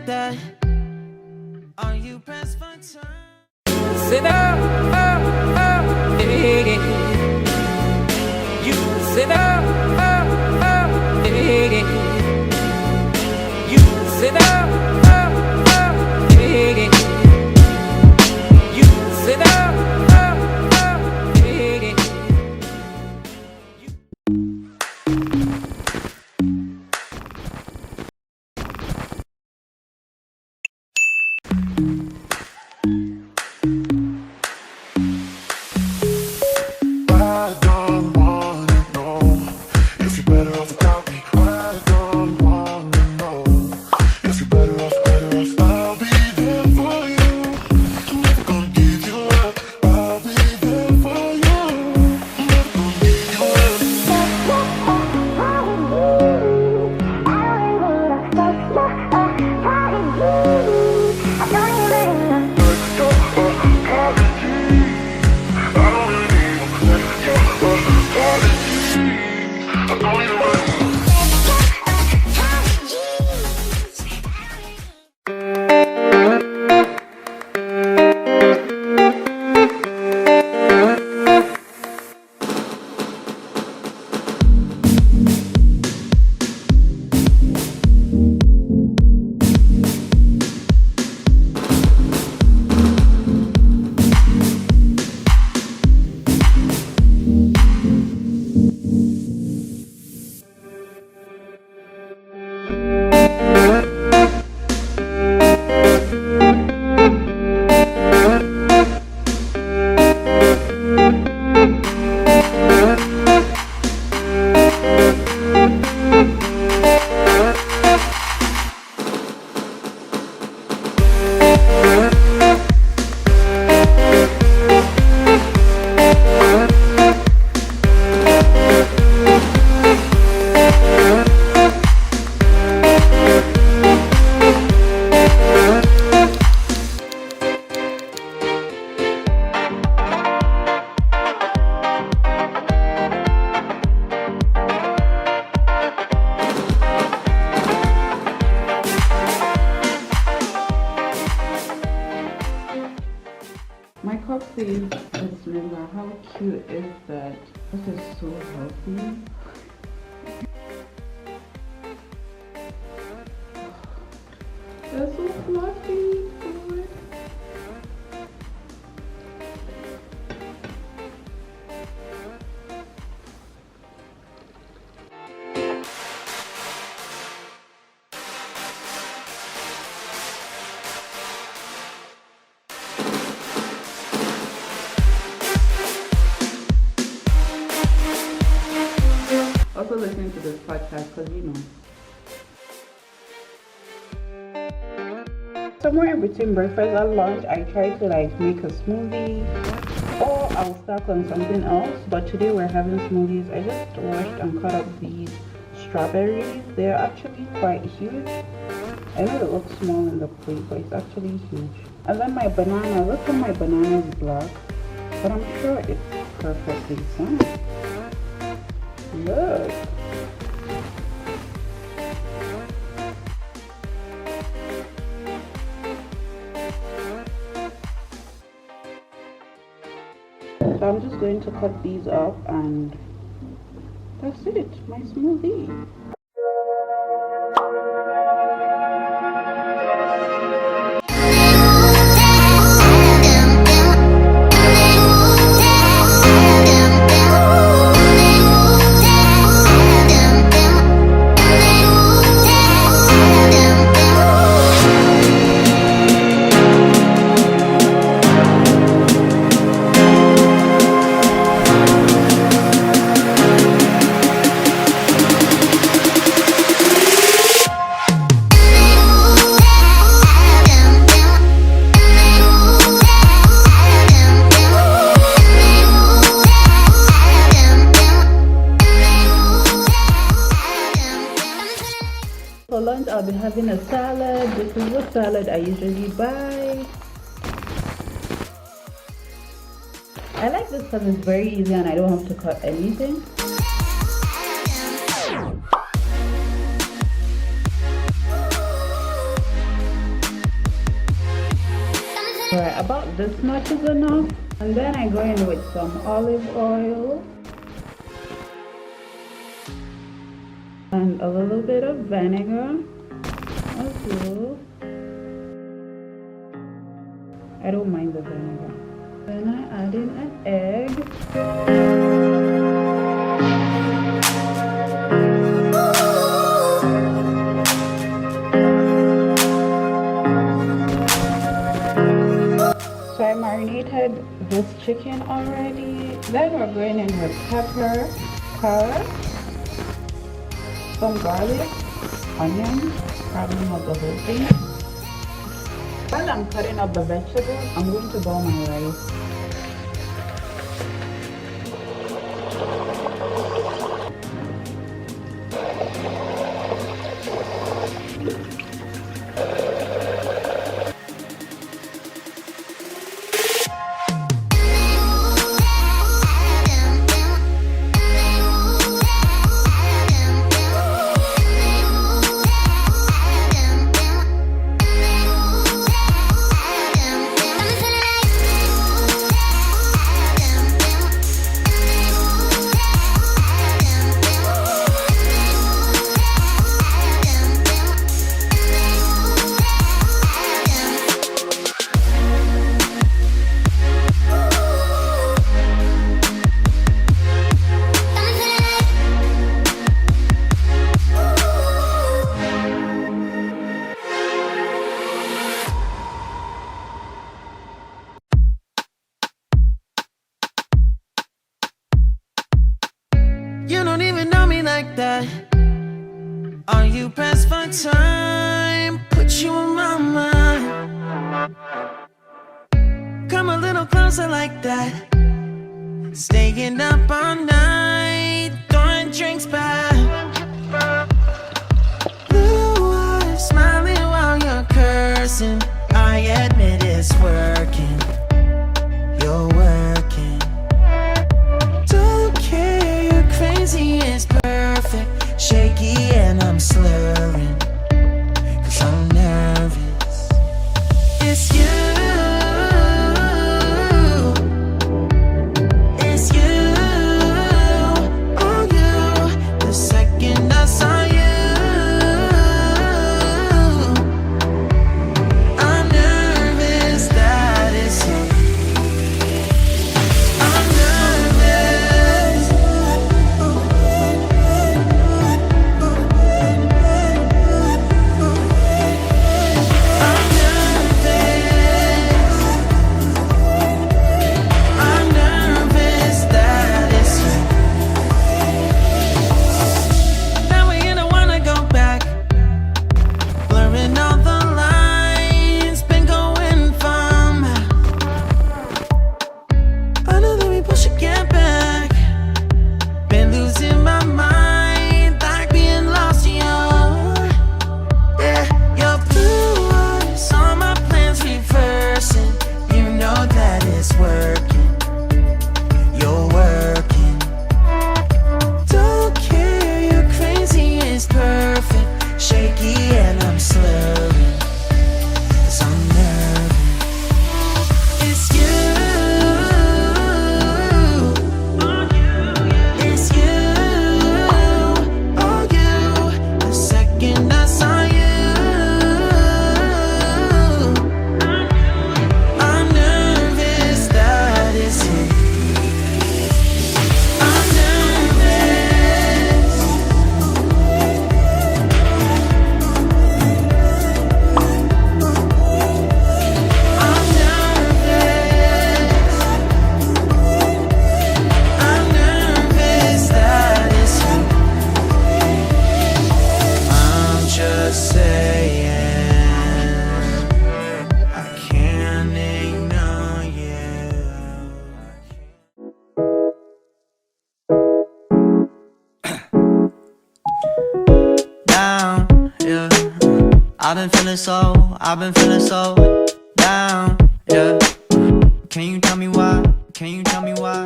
that. Are you pressed for time? Sit up, yeah. You sit up, yeah. You sit up, yeah. You sit up, yeah. I don't wanna know if you're better off without me. I don't wanna know if you're better off. I'll be there for you. I'm never gonna give you up. I'll be there for you. I'm never gonna give you up. My cup says Bismillah. How cute is that? This is so healthy. They're so fluffy. Boy. Also listening to this podcast because somewhere in between breakfast and lunch I try to like make a smoothie or I'll stack on something else, but today we're having smoothies. I just washed and cut up these strawberries. They're actually quite huge. I know it looks small in the plate, but it's actually huge. And then my banana, look at my banana is black, but I'm sure it's perfectly fine. Look. So I'm just going to cut these up and that's it, my smoothie. For lunch, I'll be having a salad. This is the salad I usually buy. I like this because it's very easy and I don't have to cut anything. Right, about this much is enough. And then I go in with some olive oil and a little bit of vinegar as well. I don't mind the vinegar. Then I add in an egg. So I marinated this chicken already. Then we're going in with pepper, carrot, some garlic, onions, probably not the whole thing. While I'm cutting up the vegetables, I'm going to boil my rice. You don't even know me like that. Are you pressed for time? Put you in my mind. Come a little closer like that. Staying up all night, throwing drinks back. Blue eyes smiling while you're cursing. I admit it's working. You're working. Don't care, you're crazy, it's perfect. Shaky and I'm slurring, 'cause I'm nervous. It's you. It's you. Oh, you. The second I saw you, I'm nervous that it's you. I'm nervous. I'm nervous. I'm nervous that it's you. Now we don't wanna go back. Blurring all the lines, been going from. I know that we both should get back. Been losing my mind, like being lost in yeah, your blue eyes, all my plans reversing. You know that it's working. You're working. Don't care, you're crazy, it's perfect. Shaky and I'm slurring, 'cause I'm nervous. It's you. It's you. Oh, you. The second I saw you, I'm nervous that it's you. I'm nervous. I'm nervous. I'm nervous that it's you. I'm just saying, I can't ignore you. Down, yeah. I've been feeling so down, yeah. Can you tell me why? Can you tell me why?